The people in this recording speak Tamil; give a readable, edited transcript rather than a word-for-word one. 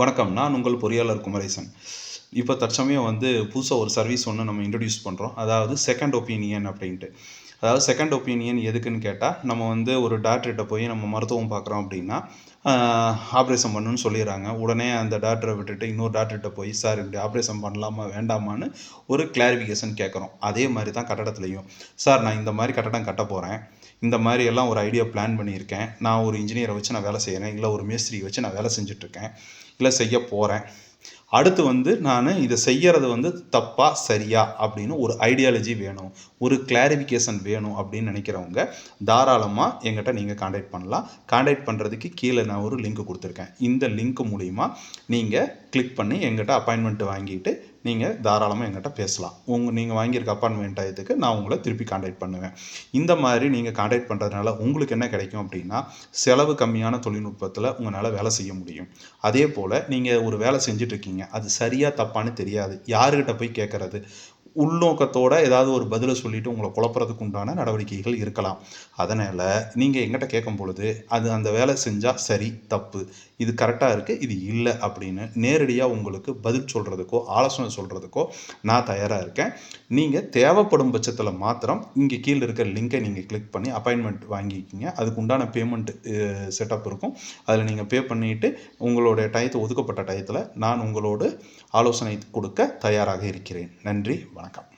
வணக்கம். நான் உங்கள் பொறியாளர் குமரேசன். இப்போ தற்சமயம் புதுசா ஒரு சர்வீஸ் ஒண்ணு நம்ம இன்ட்ரோடியூஸ் பண்றோம். அதாவது செகண்ட் ஒப்பீனியன் அப்படின்ட்டு. அதாவது செகண்ட் ஒப்பீனியன் எதுக்குன்னு கேட்டா, நம்ம ஒரு டாக்டர்ட்ட போய் நம்ம மருத்துவம் பார்க்குறோம் அப்படின்னா, ஆப்ரேஷன் பண்ணுன்னு சொல்லிர்றாங்க. உடனே அந்த டாக்டர விட்டுட்டு இன்னொரு டாக்டர்ட்ட போய், "சார் இப்படி ஆப்ரேஷன் பண்ணலாமா? வேண்டாமான்னு?" ஒரு கிளாரிஃபிகேஷன் கேட்குறோம். அதே மாரி தான் கட்டடத்துலயும். "சார் நான் இந்த மாரி கட்டடம் கட்டப் போறேன். இந்த மாரி எல்லாம் ஒரு ஐடியா பிளான் பண்ணியிருக்கேன். நான் ஒரு இன்ஜினியரை வச்சு நான் வேலை செய்கிறேன். இல்லை ஒரு மேஸ்திரியை வச்சு நான் வேலை செஞ்சுட்ருக்கேன். இல்லை செய்ய போகிறேன். அடுத்து நான் இதை செய்யறது தப்பா சரியா அப்படின்னு ஒரு ஐடியாலஜி வேணும், ஒரு கிளாரிஃபிகேஷன் வேணும் அப்படின்னு நினைக்கிறவங்க தாராளமாக எங்கிட்ட நீங்கள் காண்டாக்ட் பண்ணலாம். காண்டாக்ட் பண்ணுறதுக்கு கீழே நான் ஒரு லிங்க் கொடுத்துருக்கேன். இந்த லிங்க் மூலிமா நீங்கள் கிளிக் பண்ணி எங்கிட்ட அப்பாயின்மெண்ட் வாங்கிட்டு நீங்கள் தாராளமாக எங்கிட்ட பேசலாம். நீங்கள் வாங்கியிருக்க அப்பாயின்மெண்ட் டயத்துக்கு நான் உங்களை திருப்பி காண்டாக்ட் பண்ணுவேன். இந்த மாதிரி நீங்கள் காண்டாக்ட் பண்ணுறதுனால உங்களுக்கு என்ன கிடைக்கும் அப்படின்னா, செலவு கம்மியான தொழில்நுட்பத்தில் உங்களால் வேலை செய்ய முடியும். அதே போல் நீங்கள் ஒரு வேலை செஞ்சிட்ருக்கீங்க, அது சரியா தப்பான்னு தெரியாது. யாருக்கிட்ட போய் கேட்குறது? உள்நோக்கத்தோட ஏதாவது ஒரு பதிலை சொல்லிட்டு உங்களை குழப்பறதுக்கு உண்டான நடவடிக்கைகள் இருக்கலாம். அதனால் நீங்கள் எங்கிட்ட கேட்கும் பொழுது அந்த வேலை செஞ்சால் சரி தப்பு, இது கரெக்டாக இருக்குது, இது இல்லை அப்படின்னு நேரடியாக உங்களுக்கு பதில் சொல்கிறதுக்கோ ஆலோசனை சொல்கிறதுக்கோ நான் தயாராக இருக்கேன். நீங்கள் தேவைப்படும் பட்சத்தில் மாத்திரம் இங்கே கீழே இருக்கிற லிங்கை நீங்கள் கிளிக் பண்ணி அப்பாயின்மெண்ட் வாங்கிக்கிங்க. அதுக்கு உண்டான பேமெண்ட் செட்டப் இருக்கும். அதில் நீங்கள் பே பண்ணிவிட்டு உங்களுடைய ஒதுக்கப்பட்ட டயத்தில் நான் உங்களோடு ஆலோசனை கொடுக்க தயாராக இருக்கிறேன். நன்றி, வணக்கம்.